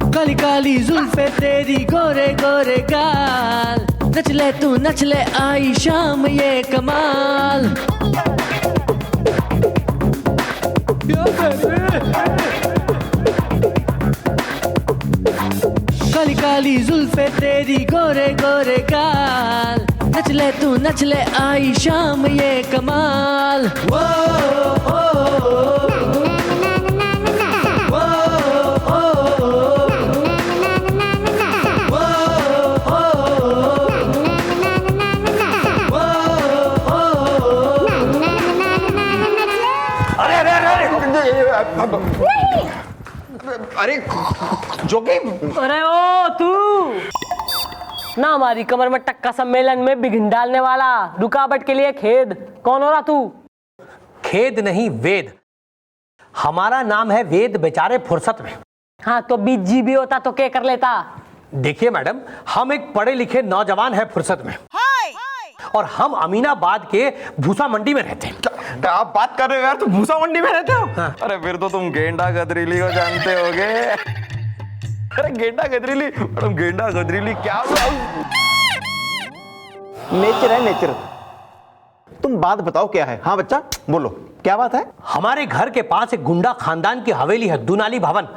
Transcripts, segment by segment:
काली काली जुल्फे तेरी गोरे गोरे गाल, नच ले तू नच ले आई शाम ये कमाल। काली काली जुल्फे तेरी गोरे गोरे गाल, नच ले तू नच ले आई शाम ये कमाल। वो अरे जोगी, अरे ओ तू ना हमारी कमर में टक्का सम्मेलन में बिघिन डालने वाला, रुकावट के लिए खेद। कौन हो रहा तू? खेद नहीं वेद, हमारा नाम है वेद बेचारे फुर्सत में। हाँ तो बीजी भी होता तो क्या कर लेता? देखिए मैडम, हम एक पढ़े लिखे नौजवान है फुर्सत में, और हम अमीनाबाद के भूसा मंडी में रहते हैं। आप बात कर रहे हो यार, तुम भूसा मंडी में रहते हो? हाँ। अरे फिर तो तुम गेंडा गदरीली को जानते होगे। अरे गेंडा गदरीली मैडम, गेंडा गदरीली क्या नेचर है, नेचर। तुम बात बताओ क्या है? हाँ बच्चा बोलो, क्या बात है? हमारे घर के पास एक गुंडा खानदान की हवेली है, दुनाली भवन।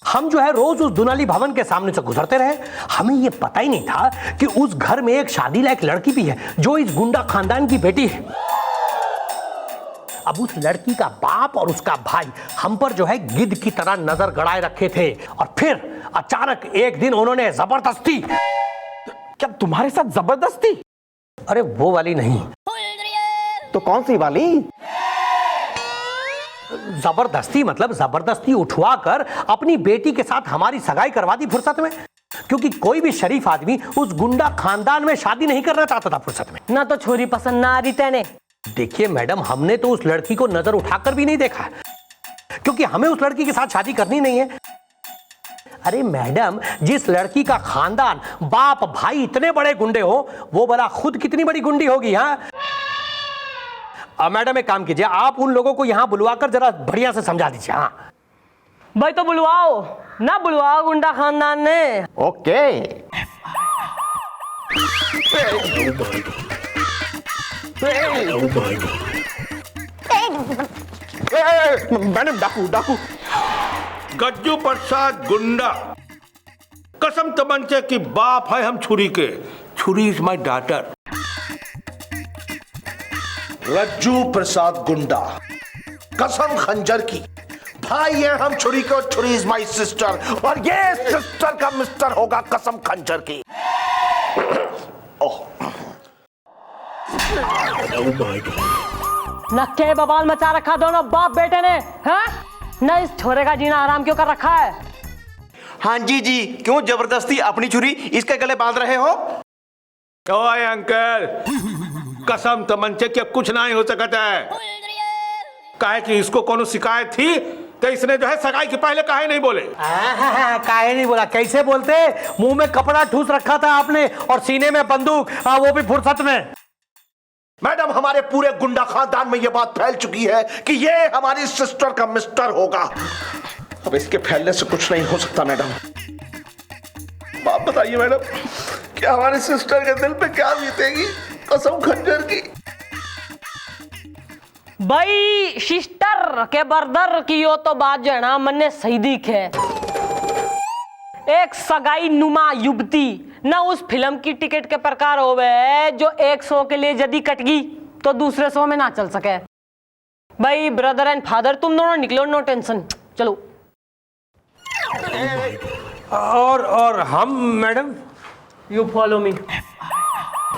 हम जो है रोज उस दुनाली भवन के सामने से गुजरते रहे। हमें यह पता ही नहीं था कि उस घर में एक शादी लायक लड़की भी है जो इस गुंडा खानदान की बेटी है। अब उस लड़की का बाप और उसका भाई हम पर जो है गिद्ध की तरह नजर गड़ाए रखे थे, और फिर अचानक एक दिन उन्होंने जबरदस्ती। क्या तुम्हारे साथ जबरदस्ती? अरे वो वाली नहीं। तो कौन सी वाली? जबरदस्ती मतलब जबरदस्ती उठवा कर अपनी बेटी के साथ हमारी सगाई करवा दी फुर्सत में, क्योंकि कोई भी शरीफ आदमी उस गुंडा खानदान में शादी नहीं करना चाहता था फुर्सत में। ना तो छोरी पसंद ना आ रही तेने। देखिए मैडम, हमने तो उस लड़की को नजर उठाकर भी नहीं देखा, क्योंकि हमें उस लड़की के साथ शादी करनी नहीं है। अरे मैडम, जिस लड़की का खानदान बाप भाई इतने बड़े गुंडे हो, वो भला खुद कितनी बड़ी गुंडी होगी? हाँ मैडम एक काम कीजिए, आप उन लोगों को यहाँ बुलवाकर जरा बढ़िया से समझा दीजिए। हाँ भाई तो बुलवाओ ना, बुलवाओ गुंडा खानदान ने। ओके। मैडम डाकू डाकू। गज्जू प्रसाद गुंडा, कसम तमंचे की बाप है हम छुरी के। छुरी इज माई डॉटर। रज्जू प्रसाद गुंडा, कसम खंजर की भाई है हम छुरी के, और छुरी इज माई सिस्टर, और ये सिस्टर का मिस्टर होगा कसम खंजर की। नक्के बवाल मचा रखा दोनों बाप बेटे ने। हाँ ना, इस छोरे का जीना आराम क्यों कर रखा है? हाँ जी जी, क्यों जबरदस्ती अपनी छुरी इसके गले बांध रहे हो? ओए अंकल, कसम तमंचे के कुछ नहीं हो सकता है। काहे कि इसको कोनो शिकायत थी तो इसने जो है सगाई के पहले काहे नहीं बोले? काहे नहीं बोला? कैसे बोलते? मुंह में कपड़ा ठूस रखा था आपने और सीने में बंदूक, वो भी फुर्सत में। मैडम, हमारे पूरे गुंडा खानदान में यह बात फैल चुकी है कि ये हमारी सिस्टर का मिस्टर होगा। अब इसके फैलने से कुछ नहीं हो सकता मैडम। बात बताइए मैडम, क्या हमारी सिस्टर के दिल पे क्या बीतेगी कसम खंजर की? भाई सिस्टर के बरदर की हो तो बात जो है ना, मन ने सही दिखे। एक सगाई नुमा युवती ना उस फिल्म की टिकट के प्रकार होवे जो एक शो के लिए यदि कट गई तो दूसरे शो में ना चल सके। भाई ब्रदर एंड फादर तुम दोनों निकलो, नो टेंशन। चलो। और हम मैडम, यू फॉलो मी।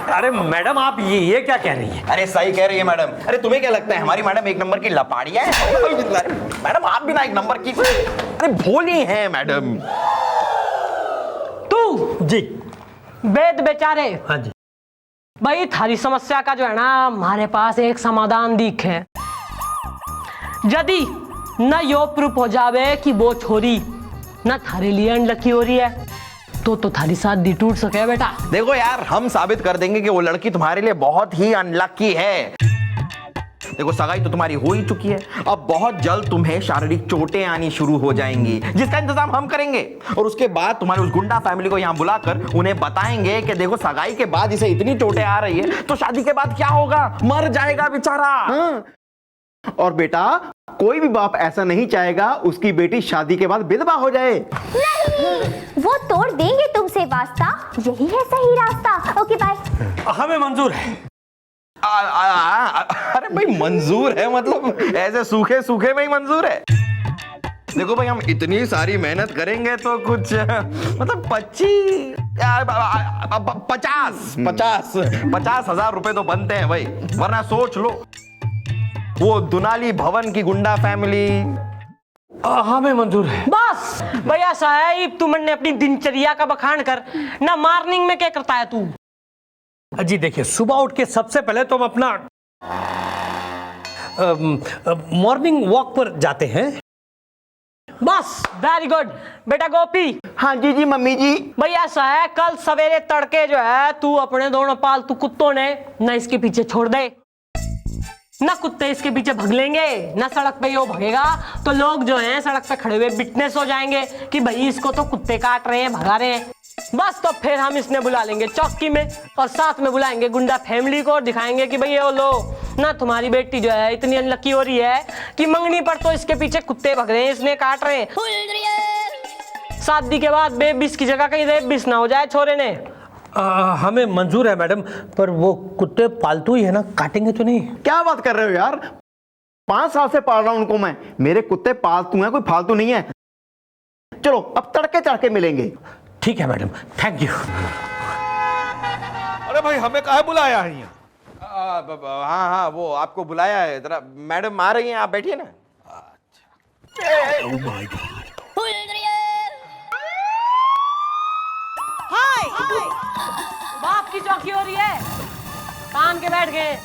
अरे मैडम, आप ये क्या कह रही है? अरे सही कह रही है मैडम। अरे तुम्हें क्या लगता है हमारी मैडम एक नंबर की लपाड़िया है? मैडम आप भी ना एक नंबर की, अरे भोली हैं मैडम। तू जी वेद बेचारे। हाँ जी। भाई थारी समस्या का जो है ना, हमारे पास एक समाधान दिख है। यदि न यो प्रूफ हो जावे कि वो छोरी न थारे लिए अनलकी हो रही है तो थारी साथ दी टूट सके बेटा। देखो यार, हम साबित कर देंगे कि वो लड़की तुम्हारे लिए बहुत ही अनलकी है। देखो सगाई तो तुम्हारी हो ही चुकी है, अब बहुत जल्द तुम्हें शारीरिक चोटें आनी शुरू हो जाएंगी, जिसका इंतजाम हम करेंगे। और उसके बाद तुम्हारे उस गुंडा फैमिली को यहाँ बुलाकर उन्हें बताएंगे कि देखो सगाई के बाद इसे इतनी चोटें आ रही है तो शादी के बाद क्या होगा, मर जाएगा बेचारा। हाँ। और बेटा कोई भी बाप ऐसा नहीं चाहेगा उसकी बेटी शादी के बाद विधवा हो जाए। नहीं, वो तोड़ देंगे तुमसे वास्ता, यही है सही रास्ता। Okay bye. हमें मंजूर है। अरे भाई मंजूर है मतलब ऐसे सूखे सूखे में ही मंजूर है। देखो भाई हम इतनी सारी मेहनत करेंगे तो कुछ मतलब 50,000 रुपए तो बनते हैं भाई, वरना सोच लो वो दुनाली भवन की गुंडा फैमिली। हमें मंजूर है। बस भैया साहब तुमने अपनी दिनचर्या का बखान कर ना, मॉर्निंग में क्या करता है तू? जी देखिए, सुबह उठ के सबसे पहले तो हम अपना मॉर्निंग वॉक पर जाते हैं। बस वेरी गुड बेटा गोपी। हाँ जी जी मम्मी जी। भैया साहब कल सवेरे तड़के जो है तू अपने दोनों पालतू कुत्तों ने ना इसके पीछे छोड़ दे, ना कुत्ते इसके पीछे भाग लेंगे, ना सड़क पे यो भागेगा तो लोग जो हैं सड़क पे खड़े हुए विटनेस हो जाएंगे कि भाई इसको तो कुत्ते काट रहे हैं, भगा रहे हैं। बस तो फिर हम इसने बुला लेंगे चौकी में और साथ में बुलाएंगे गुंडा फैमिली को और दिखाएंगे कि भाई ये लो ना तुम्हारी बेटी जो है इतनी अनलकी हो रही है कि मंगनी पर तो इसके पीछे कुत्ते भग रहे हैं, इसने काट रहे हैं। शादी के बाद बेबिस की जगह कहीं रेबिस ना हो जाए छोरे ने। हमें मंजूर है मैडम, पर वो कुत्ते पालतू ही है ना, काटेंगे तो नहीं? क्या बात कर रहे हो यार, 5 साल से पाल रहा हूं उनको मैं, मेरे कुत्ते पालतू हैं, कोई फालतू नहीं है। चलो अब तड़के तड़के मिलेंगे। ठीक है मैडम, थैंक यू। अरे भाई हमें काहे बुलाया है यहाँ? हाँ हाँ वो आपको बुलाया है, जरा मैडम आ रही हैं, आप बैठिए ना। बाप की चौकी हो रही है, कान के बैठ गए।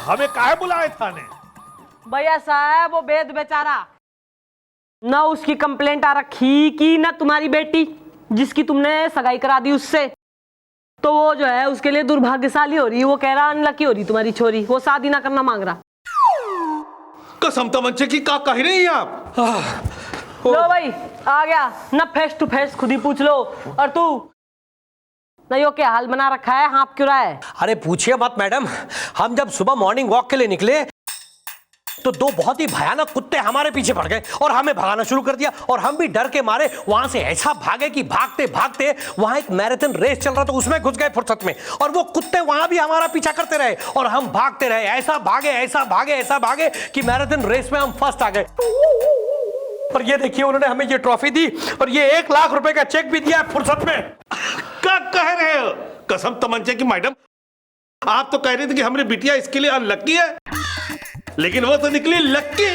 हमें काहे बुलाए थाने? भैया साहब वो बेद बेचारा ना, उसकी कंप्लेंट आ रखी कि ना तुम्हारी बेटी जिसकी तुमने सगाई करा दी उससे, तो वो जो है उसके लिए दुर्भाग्यशाली हो रही है। वो कह रहा अनलकी हो रही तुम्हारी छोरी, वो शादी ना करना मांग रहा। कसम तमंचे की का कह रही हैं आप? लो भाई आ गया ना, फेस टू फेस खुद ही पूछ लो। और तू ना यो क्या हाल बना रखा है, हाँप क्यों रहा है? अरे पूछिए मत मैडम, हम जब सुबह मॉर्निंग वॉक के लिए निकले तो 2 बहुत ही भयानक कुत्ते हमारे पीछे पड़ गए और हमें भगाना शुरू कर दिया, और हम भी डर के मारे वहां से ऐसा भागे कि भागते भागते वहां एक मैराथन रेस चल रहा था उसमें घुस गए फुर्सत में, और वो कुत्ते वहां भी हमारा पीछा करते रहे और हम भागते रहे, ऐसा भागे कि मैराथन रेस में हम फर्स्ट आ गए। और ये देखिए उन्होंने हमें ये ट्रॉफी दी और ये 1 लाख रुपए का चेक भी दिया फुर्सत में। क्या कह रहे हो? कसम तमंचे की मैडम, आप तो कह रही थी कि हमारी बिटिया इसके लिए अनलक्की है, लेकिन वो तो निकली लक्की।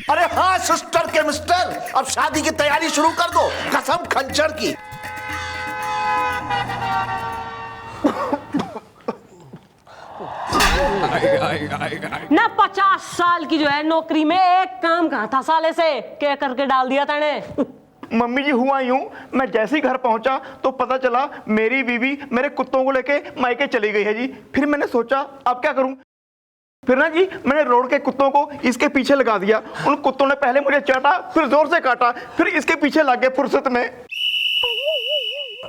अरे हाँ सिस्टर के मिस्टर, अब शादी की तैयारी शुरू कर दो, कसम खंजर की। ना 50 साल की जो है नौकरी में एक काम कहा था साले से, क्या करके डाल दिया तने। मम्मी जी हुआ यूं, मैं जैसे ही घर पहुंचा तो पता चला मेरी बीवी मेरे कुत्तों को लेके मायके चली गई है जी। फिर मैंने सोचा अब क्या करूं, फिर ना जी मैंने रोड के कुत्तों को इसके पीछे लगा दिया। उन कुत्तों ने पहले मुझे चाटा, फिर जोर से काटा, फिर इसके पीछे लग गए फुर्सत में।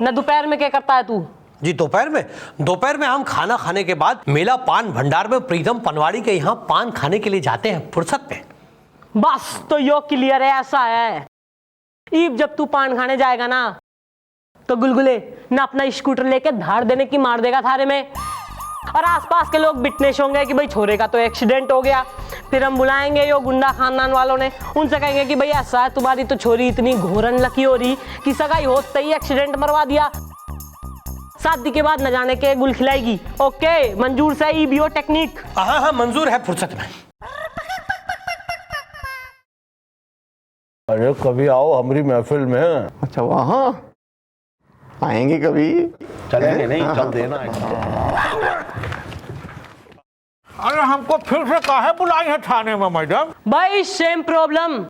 ना दोपहर में क्या करता है तू? जी दोपहर में हम खाना खाने के बाद मेला पान भंडार में प्रीतम पनवाड़ी के यहाँ पान खाने के लिए जाते हैं फुर्सत में। बस तो यो क्लियर है, ऐसा है ईब जब तू पान खाने जाएगा ना तो गुलगुले ना अपना स्कूटर लेके धाड़ देने की मार देगा थारे में, और आसपास के लोग विटनेस होंगे कि भाई छोरे का तो एक्सीडेंट हो गया। फिर हम बुलाएंगे यो गुंडा खानदान वालों ने, उनसे कहेंगे कि भाई ऐसा है तुम्हारी तो छोरी इतनी घोरन लकी हो रही कि सगाई होते ही एक्सीडेंट मरवा दिया, शादी के बाद न जाने के गुल खिलाएगी। ओके मंजूर से ई बियो टेक्निक? हाँ मंजूर है फुर्सत में। अरे कभी आओ हमारी महफिल में। अच्छा वहाँ आएंगे कभी? चलेंगे नहीं, चल देना। अरे हमको फिर से काहे बुलाई है थाने में मैडम? भाई सेम प्रॉब्लम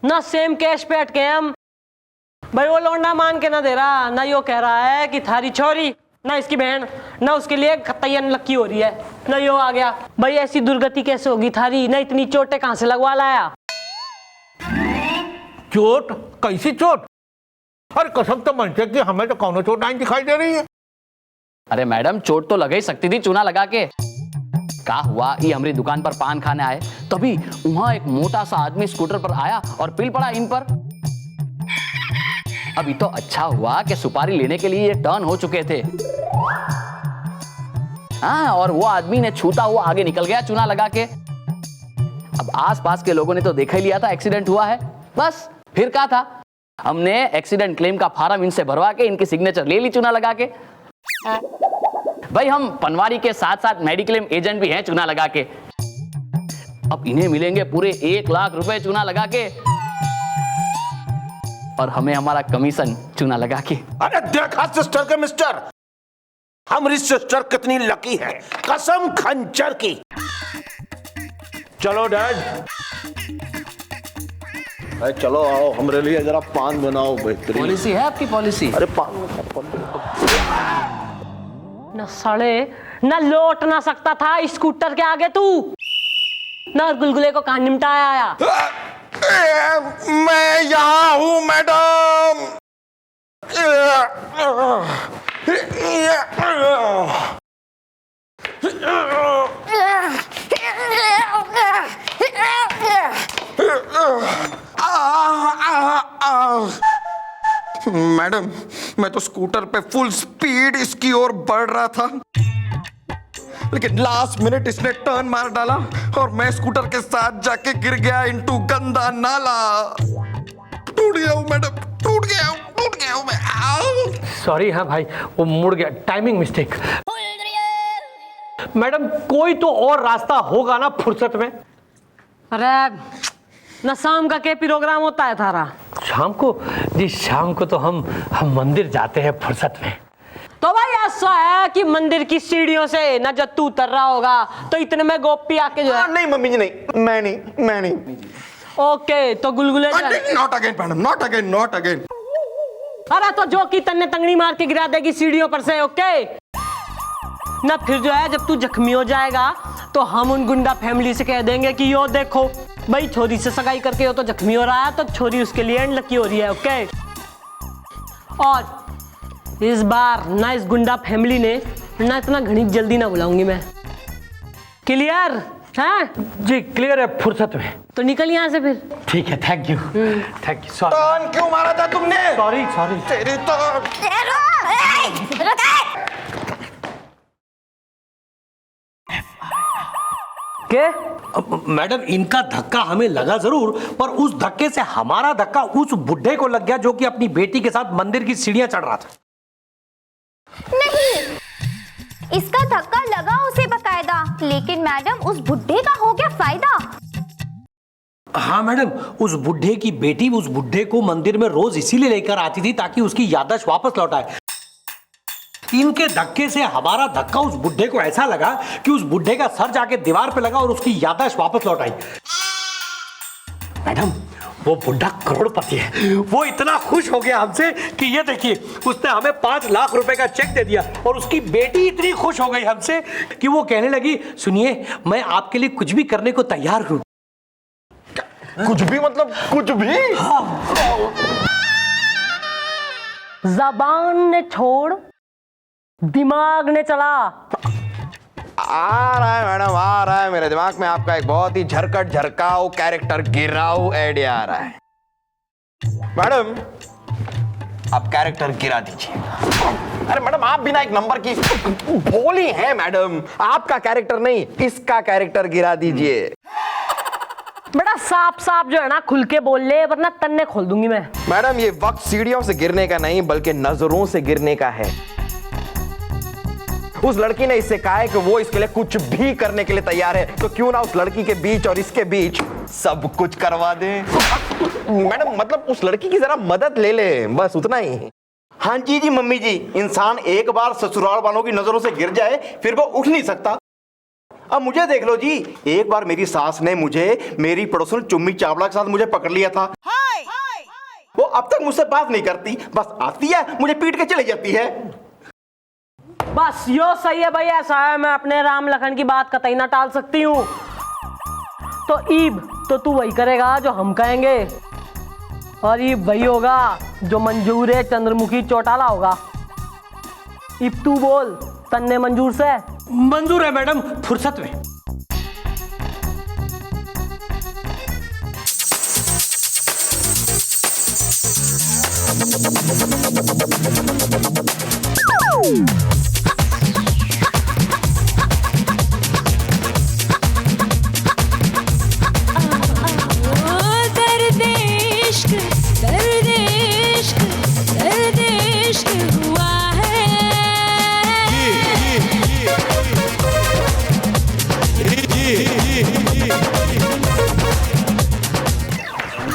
ना, सेम केस पे अटके हम। भाई वो लौंडा मान के ना दे रहा, ना यो कह रहा है कि थारी छोरी ना इसकी बहन, ना उसके लिए कतई अनलक्की हो रही है, ना यो आ गया। भाई ऐसी दुर्गति कैसे होगी थारी? ना इतनी चोटें कहां से लगवा लाया? चोट? कैसी चोट? अरे कसम तो मनसे कि हमें तो कौनो चोट नहीं दिखाई दे रही है। अरे मैडम, चोट तो लगे ही सकती थी चूना लगा के। का हुआ, ये हमारी दुकान पर पान खाने आए, तभी वहां एक मोटा सा आदमी स्कूटर पर आया और पिल पड़ा इन पर। अभी तो अच्छा हुआ कि सुपारी लेने के लिए ये टर्न हो चुके थे। हाँ, और वो आदमी ने छूता हुआ आगे निकल गया चूना लगा के। अब आसपास के लोगों ने तो देखा ही लिया था एक्सीडेंट हुआ है, बस फिर क्या था, हमने एक्सीडेंट क्लेम का फॉर्म इनसे भरवा के इनकी सिग्नेचर ले ली चूना लगा के। भाई हम पनवारी के साथ साथ मेडिक्लेम एजेंट भी हैं चूना लगा के। अब इन्हें मिलेंगे पूरे 1 लाख रुपए चूना लगा के, और हमें हमारा कमीशन चूना लगा के। अरे देखा सिस्टर के मिस्टर, हमारी सिस्टर कितनी लकी है, कसम खंजर की। चलो डैड, अरे चलो आओ, हमारे लिए जरा पान बनाओ बेहतरीन। पॉलिसी है आपकी पॉलिसी? अरे पान न सड़े, न लौट ना सकता था स्कूटर के आगे तू, न गुलगुले को कहां निमटाया आया। मैं यहाँ हूँ मैडम। मैडम, मैं तो स्कूटर पे फुल स्पीड इसकी ओर बढ़ रहा था, लेकिन लास्ट मिनट इसने टर्न मार डाला और मैं स्कूटर के साथ जाके गिर गया इनटू गंदा नाला। टूट गया हूँ मैडम, टूट गया हूँ मैं। सॉरी। हाँ भाई, वो मुड़ गया, टाइमिंग मिस्टेक। मैडम कोई तो और रास्ता होगा ना फुर्सत में? अरे न शाम का क्या प्रोग्राम होता है थारा? शाम को? जी शाम को तो हम मंदिर जाते हैं फुर्सत में। तो भाई ऐसा है कि मंदिर की सीढ़ियों से न जब तू उतर रहा होगा तो इतने में गोपी आके जो है। नहीं मम्मी जी, नहीं, मैं नहीं। ओके, तो गुलगुले not again madam, not again. अरे तो जो की तन्ने तंगड़ी मार के गिरा देगी सीढ़ियों पर से। ओके ना, फिर जो है जब तू जख्मी हो जाएगा तो हम उन गुंडा फैमिली से कह देंगे कि यो देखो भाई, छोरी से सगाई करके वो तो जख्मी हो रहा है, तो छोरी उसके लिए अनलकी हो रही है। ओके, और इस बार ना इस गुंडा फैमिली ने ना इतना घनी जल्दी ना बुलाऊंगी मैं। क्लियर है? जी क्लियर है, फुर्सत में। तो निकल यहाँ से फिर। ठीक है, थैंक यू। सॉरी। टर्न क्यों मारा था तुमने? सॉरी। तेरी तो के मैडम इनका धक्का हमें लगा जरूर, पर उस धक्के से हमारा धक्का उस बुढ़े को लग गया जो कि अपनी बेटी के साथ मंदिर की सीढ़ियां चढ़ रहा था। नहीं, इसका धक्का लगा उसे बकायदा, लेकिन मैडम उस बुड्ढे का हो गया फायदा। हाँ मैडम, उस बुढ़े की बेटी उस बुढ़े को मंदिर में रोज इसीलिए लेकर आती थी ताकि उसकी याददाश्त वापस लौट आए। इनके धक्के से हमारा धक्का उस बुढ़े को ऐसा लगा कि उस बुढ़े का सर जाके दीवार पे लगा और उसकी याददाश्त वापस लौट आई। मैडम वो बुढ़ा करोड़पति है, वो इतना खुश हो गया हमसे कि ये देखिए उसने हमें 5 लाख रुपए का चेक दे दिया, और उसकी बेटी इतनी खुश हो गई हमसे कि वो कहने लगी, सुनिए मैं आपके लिए कुछ भी करने को तैयार हूं। कुछ भी मतलब कुछ भी? जबान ने छोड़, दिमाग ने चला। आ रहा है मैडम, आ रहा है मेरे दिमाग में आपका एक बहुत ही झरकाऊ कैरेक्टर गिराऊ आइडिया आ रहा है। मैडम आप कैरेक्टर गिरा दीजिए। अरे मैडम आप बिना एक नंबर की भोली हैं मैडम, आपका कैरेक्टर नहीं इसका कैरेक्टर गिरा दीजिए। बेटा साफ साफ जो है ना खुल के बोल ले, वरना तन्ने खोल दूंगी मैं। मैडम ये वक्त सीढ़ियों से गिरने का नहीं बल्कि नजरों से गिरने का है। उस लड़की ने इससे कहा है कि वो इसके लिए कुछ भी करने के लिए तैयार है, तो क्यों ना उस लड़की के बीच और इसके बीच सब कुछ करवा दें। मैडम मतलब उस लड़की की जरा मदद ले ले, बस उतना ही। हाँ जी मम्मी जी, इंसान एक बार ससुराल वालों की नजरों से गिर जाए फिर वो उठ नहीं सकता। अब मुझे देख लो जी, एक बार मेरी सास ने मुझे मेरी पड़ोसन चुम्मी चावला के साथ मुझे पकड़ लिया था। वो अब तक मुझसे बात नहीं करती, बस आती है मुझे पीट के चली जाती है। बस यो सही है भाई, ऐसा है मैं अपने राम लखन की बात कतई ना टाल सकती हूँ। तो ईब तो तू वही करेगा जो हम कहेंगे, और ईब वही होगा जो मंजूर है चंद्रमुखी चौटाला होगा। ईब तू बोल, तन्ने मंजूर से? मंजूर है मैडम, फुर्सत में।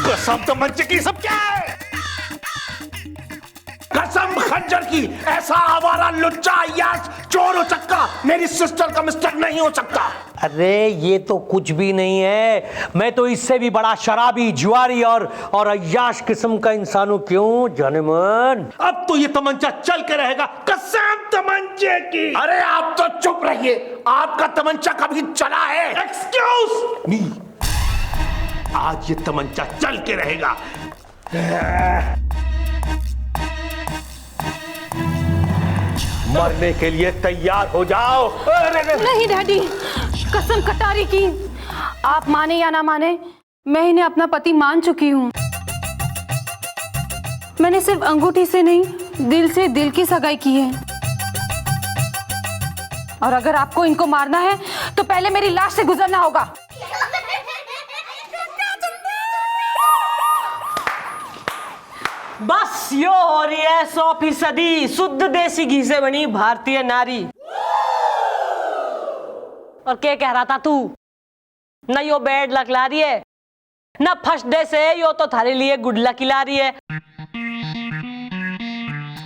कसम तमंचे की सब क्या है? कसम खंजर की, ऐसा आवारा लुच्चा अय्याश चोर उचक्का मेरी सिस्टर का मिस्टर नहीं हो सकता। अरे ये तो कुछ भी नहीं है, मैं तो इससे भी बड़ा शराबी, जुआरी और अय्याश किस्म का इंसान हूं। क्यों जानेमन? अब तो ये तमंचा चल के रहेगा, कसम तमंचे की। अरे आप तो चुप रहिए, आपका तमंचा कभी चला है? एक्सक्यूज मी, आज ये तमंचा चल के रहेगा। मरने के लिए तैयार हो जाओ। नहीं डैडी, कसम कटारी की, आप माने या ना माने, मैं इन्हें अपना पति मान चुकी हूँ। मैंने सिर्फ अंगूठी से नहीं, दिल से दिल की सगाई की है। और अगर आपको इनको मारना है तो पहले मेरी लाश से गुजरना होगा। बस यो हो रही है 100% शुद्ध देसी घी से बनी भारतीय नारी। और क्या कह रहा था तू? न यो बैड लक ला रही है, न फर्स्ट डे से यो तो थारे लिए गुड लक ला रही है।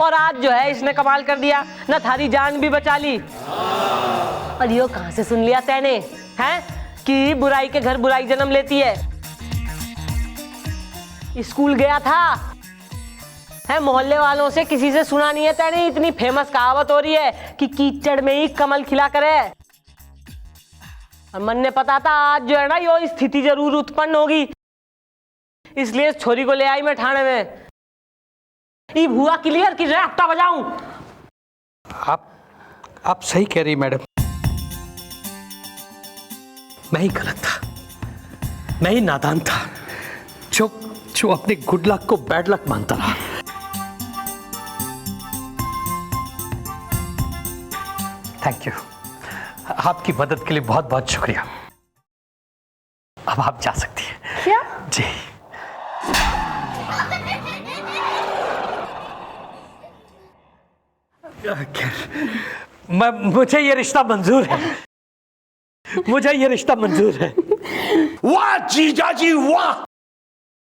और आज जो है इसने कमाल कर दिया, न थारी जान भी बचा ली। और यो कहां से सुन लिया तैने, हैं कि बुराई के घर बुराई जन्म लेती है? स्कूल गया था है, मोहल्ले वालों से किसी से सुना नहीं है तैने? इतनी फेमस कहावत हो रही है कि कीचड़ में ही कमल खिला करे। और मन ने पता था आज जो है ना यो स्थिति जरूर उत्पन्न होगी, इसलिए इस छोरी को ले आई मैं थाने में। ये हुआ क्लियर कि रट्टा बजाऊं? आप सही कह रही मैडम, मैं ही गलत था, मैं ही नादान था जो अपने गुड लक को बैड लक मानता रहा। थैंक यू, आपकी मदद के लिए बहुत बहुत शुक्रिया। अब आप जा सकती हैं। क्या? जी। मुझे ये रिश्ता मंजूर है, मुझे ये रिश्ता मंजूर है। वाह जीजा जी वाह,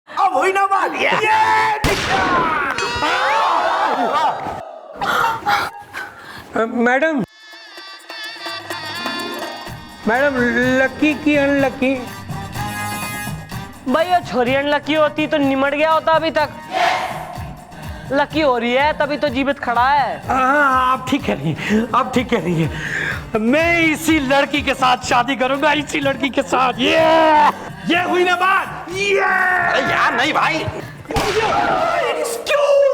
अब हुई ना बात। मैडम लकी की अनलकी? भाई ये छोरी अनलकी होती तो निमट गया होता अभी तक। लकी हो रही है तभी तो जीवित खड़ा है। हाँ, आप ठीक कह रही हैं, आप ठीक कह रही हैं। मैं इसी लड़की के साथ शादी करूंगा, इसी लड़की के साथ। ये हुई ना बात। अरे यार नहीं भाई। Excuse